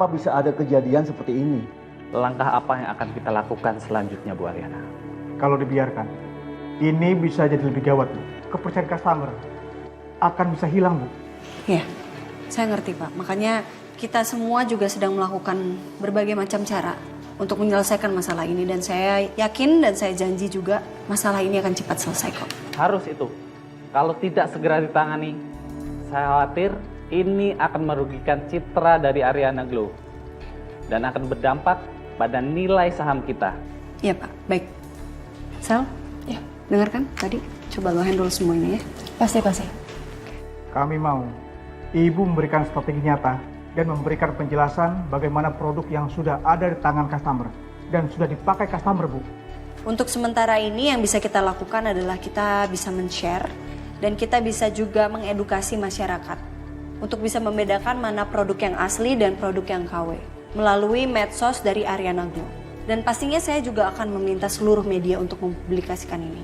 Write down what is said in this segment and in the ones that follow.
kenapa bisa ada kejadian seperti ini? Langkah apa yang akan kita lakukan selanjutnya, Bu Ariana? Kalau dibiarkan, ini bisa jadi lebih gawat, Bu. Kepercayaan customer akan bisa hilang, Bu. Ya, saya ngerti Pak. Makanya kita semua juga sedang melakukan berbagai macam cara untuk menyelesaikan masalah ini. Dan saya yakin dan saya janji juga masalah ini akan cepat selesai kok. Harus itu. Kalau tidak segera ditangani, saya khawatir ini akan merugikan citra dari Ariana Glow. Dan akan berdampak pada nilai saham kita. Iya Pak, baik. Sal, ya, dengarkan tadi. Coba lo handle semua ini ya. Pasti. Kami mau Ibu memberikan strategi nyata dan memberikan penjelasan bagaimana produk yang sudah ada di tangan customer dan sudah dipakai customer, Bu. Untuk sementara ini yang bisa kita lakukan adalah kita bisa men-share dan kita bisa juga mengedukasi masyarakat untuk bisa membedakan mana produk yang asli dan produk yang KW melalui medsos dari Ariana Glow. Dan pastinya saya juga akan meminta seluruh media untuk mempublikasikan ini.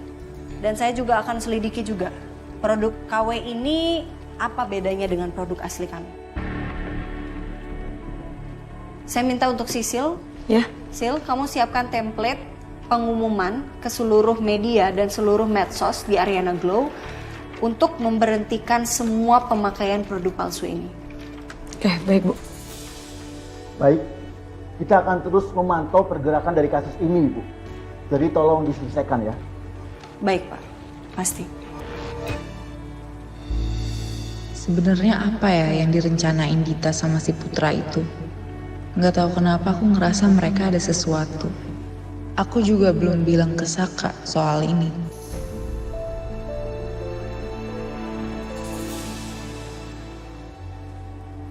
Dan saya juga akan selidiki juga produk KW ini apa bedanya dengan produk asli kami. Saya minta untuk Sisil. Ya. Sil, kamu siapkan template pengumuman ke seluruh media dan seluruh medsos di Ariana Glow untuk memberhentikan semua pemakaian produk palsu ini. Oke, baik Bu. Baik, kita akan terus memantau pergerakan dari kasus ini, Bu. Jadi tolong diselesaikan ya. Baik Pak, pasti. Sebenarnya apa ya yang direncanain Dita sama si Putra itu? Nggak tahu kenapa aku ngerasa mereka ada sesuatu. Aku juga belum bilang ke Saka soal ini.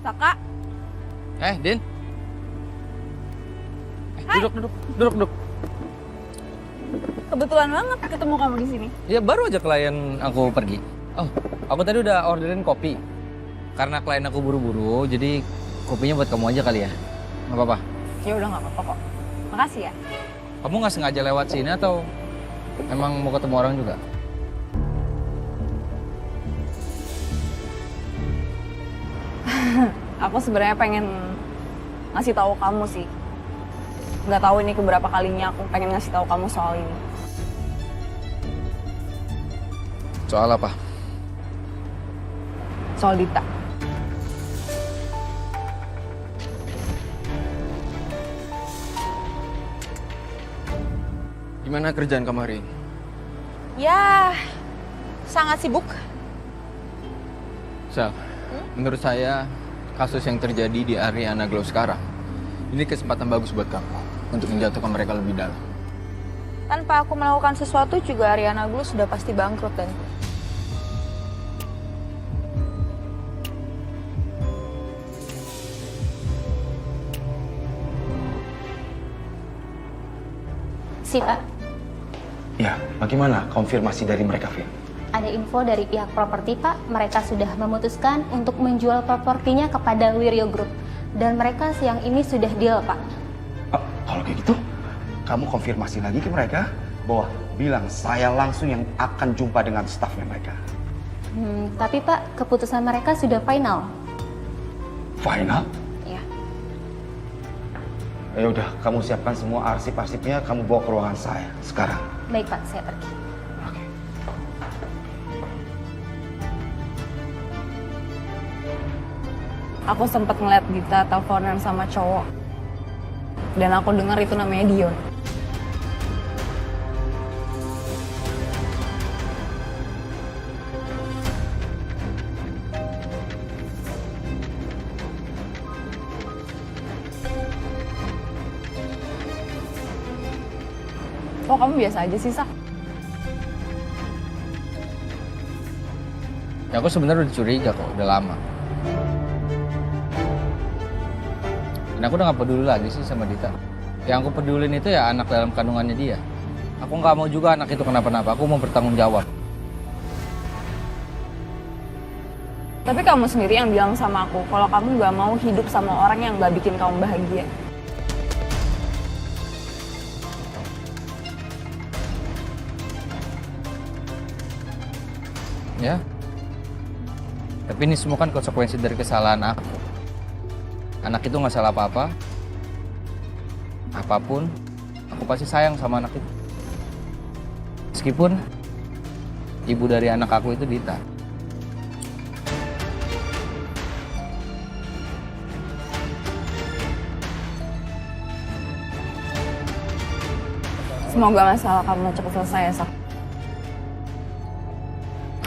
Saka, Din. Duduk. kebetulan banget ketemu kamu di sini. Ya baru aja klien aku pergi. Oh, aku tadi udah orderin kopi. Karena klien aku buru-buru, jadi kopinya buat kamu aja kali ya. Nggak apa-apa. Ya udah nggak apa-apa kok. Makasih ya. Kamu nggak sengaja lewat sini atau emang mau ketemu orang juga? Aku sebenarnya pengen ngasih tahu kamu sih. Nggak tahu ini keberapa kalinya aku pengen ngasih tahu kamu soal ini. Soal apa? Soal Dita. Gimana kerjaan kamu hari ini? Ya, sangat sibuk. Sel, menurut saya kasus yang terjadi di Ariana Glow sekarang ini kesempatan bagus buat kamu untuk menjatuhkan mereka lebih dalam. Tanpa aku melakukan sesuatu juga Ariana Glow sudah pasti bangkrut dan Si Pak, Ya, bagaimana konfirmasi dari mereka, Vin? ada info dari pihak properti Pak, mereka sudah memutuskan untuk menjual propertinya kepada Wiryo Group. Dan mereka siang ini sudah deal Pak. Oh, kalau kayak gitu, kamu konfirmasi lagi ke mereka bahwa bilang saya langsung yang akan jumpa dengan stafnya mereka. Tapi Pak, keputusan mereka sudah final. Final? Ya. Ya udah, kamu siapkan semua arsip-arsipnya, kamu bawa ke ruangan saya sekarang. Baik Pak, saya pergi. Oke. aku sempat ngeliat Dita teleponan sama cowok. Dan aku dengar itu namanya Dion. Kok kamu biasa aja sih, Sak? Ya aku sebenarnya udah curiga kok, udah lama. Dan aku udah gak peduli lagi sih sama Dita. Yang aku pedulin itu ya anak dalam kandungannya dia. Aku gak mau juga anak itu kenapa-napa, aku mau bertanggung jawab. Tapi kamu sendiri yang bilang sama aku kalau kamu gak mau hidup sama orang yang gak bikin kamu bahagia. Ya. Tapi ini semua kan konsekuensi dari kesalahan aku. Anak itu nggak salah apa-apa. Apapun, aku pasti sayang sama anak itu. Meskipun ibu dari anak aku itu Dita. Semoga masalah kamu cepat selesai ya, Sak.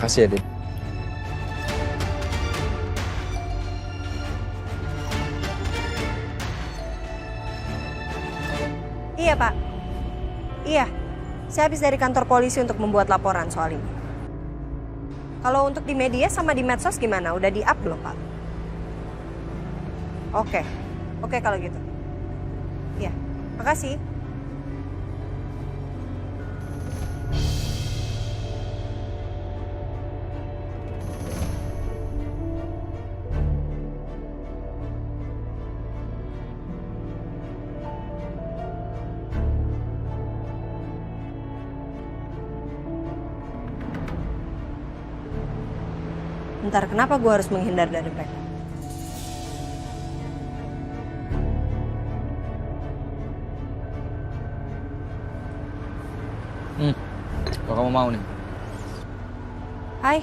Makasih ya, Din. Iya, Pak. Iya, saya habis dari kantor polisi untuk membuat laporan soal ini. Kalau untuk di media sama di medsos gimana? Udah di-up belum, Pak? Oke kalau gitu. Iya, makasih. Bentar, kenapa gue harus menghindar dari mereka? Kalau kamu mau nih. Hai.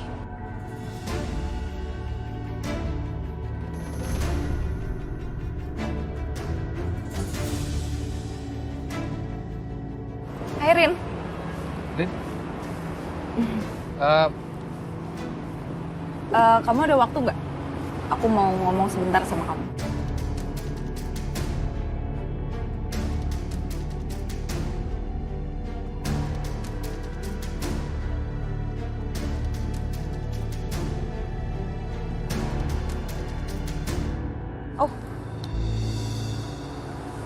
Hai, Rin. Din? Kamu ada waktu nggak? Aku mau ngomong sebentar sama kamu. Oh,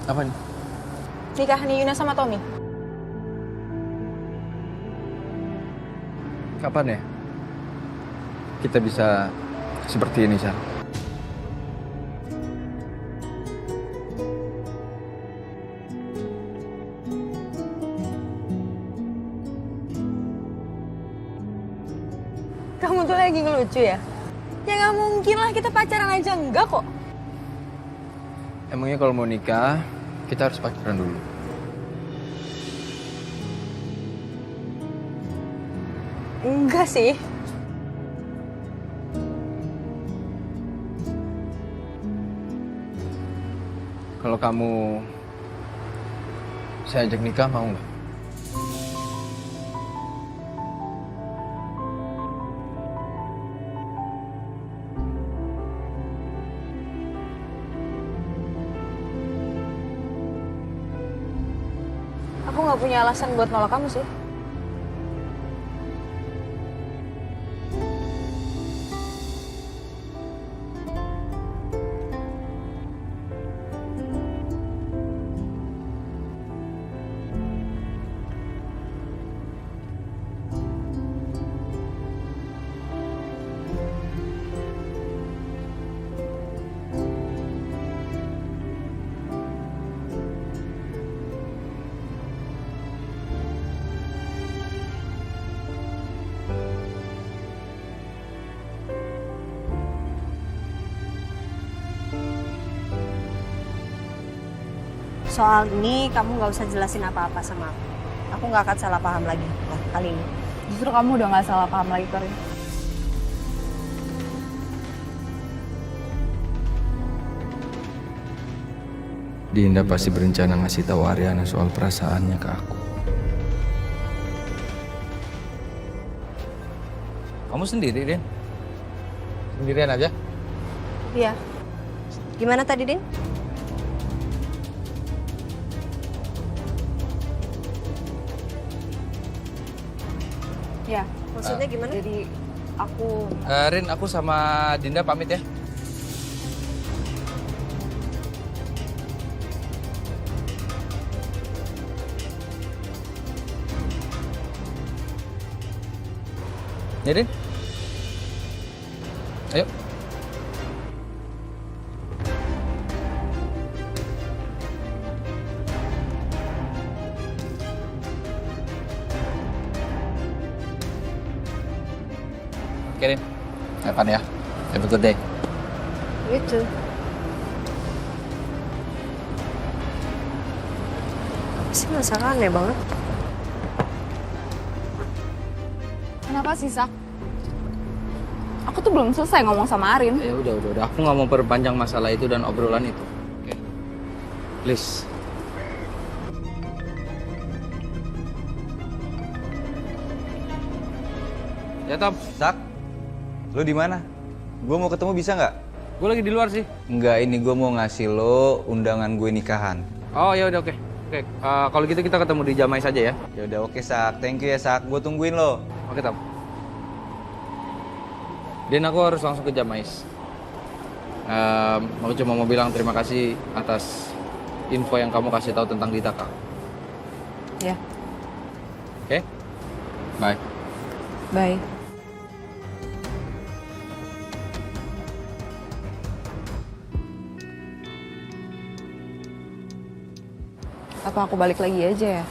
Apa nih? nikahannya Yuna sama Tommy. Kapan ya? Kita bisa seperti ini, Sar. Kamu tuh lagi ngelucu ya? Ya nggak mungkin lah, kita pacaran aja enggak kok. Emangnya kalau mau nikah, kita harus pacaran dulu. Enggak sih. Kalau kamu saya ajak nikah, mau nggak? Aku nggak punya alasan buat nolak kamu sih. Soal ini kamu nggak usah jelasin apa-apa sama aku. Aku nggak akan salah paham lagi kali ini. Justru kamu udah nggak salah paham lagi, Karin. Dinda pasti berencana ngasih tahu Ariana soal perasaannya ke aku. Kamu sendiri, Din? Sendirian aja? Iya. Gimana tadi, Din? Ya, Maksudnya gimana? jadi aku Rin, aku sama Dinda pamit ya. Ya, Din? Ayo. Oke, Din. Have fun ya. Have a good day. You too. Pasti masalah aneh banget. Kenapa sih, Sak? Aku tuh belum selesai ngomong sama Arin. Ya udah. Aku nggak mau perpanjang masalah itu dan obrolan itu. Oke. Please. Ya Tom, Sak, lo di mana? Gue mau ketemu bisa nggak? gue lagi di luar sih. Enggak, ini gue mau ngasih lo undangan gue nikahan. Oh ya udah oke. Kalau gitu kita ketemu di Jamais aja ya. Ya udah oke Sak, thank you ya Sak, gue tungguin lo. Oke Tom. Dan aku harus langsung ke Jamais. Aku cuma mau bilang terima kasih atas info yang kamu kasih tahu tentang Dita, Kak. Ya, Oke? Bye. bye. Apa aku balik lagi aja ya?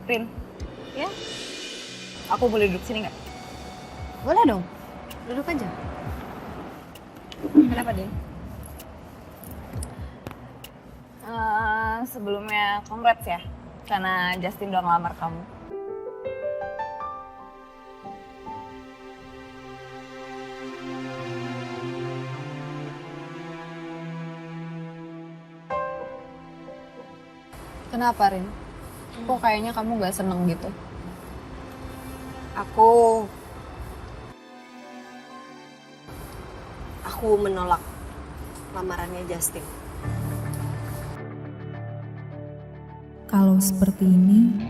Rin, Ya, aku boleh duduk sini nggak? boleh dong. Duduk aja. Kenapa, Din? Sebelumnya congrats ya, karena Justin udah ngelamar kamu. Kenapa, Rin? Kok kayaknya kamu gak seneng gitu? Aku menolak lamarannya Justin. Kalau seperti ini,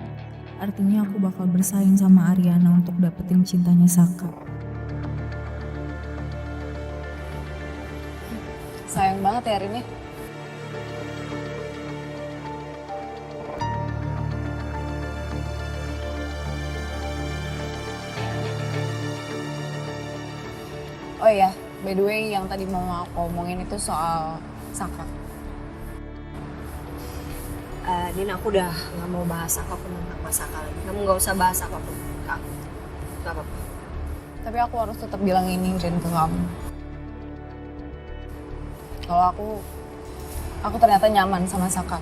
artinya aku bakal bersaing sama Ariana untuk dapetin cintanya Saka. Sayang banget ya, Rin ya. Oh iya, by the way yang tadi mau aku omongin itu soal Saka. Din, aku udah gak mau bahas apapun tentang Mas Saka lagi. Kamu gak usah bahas apapun ke aku. Gak apa-apa. Tapi aku harus tetap bilang ini, Rin, ke kamu. Kalau aku ternyata nyaman sama Saka.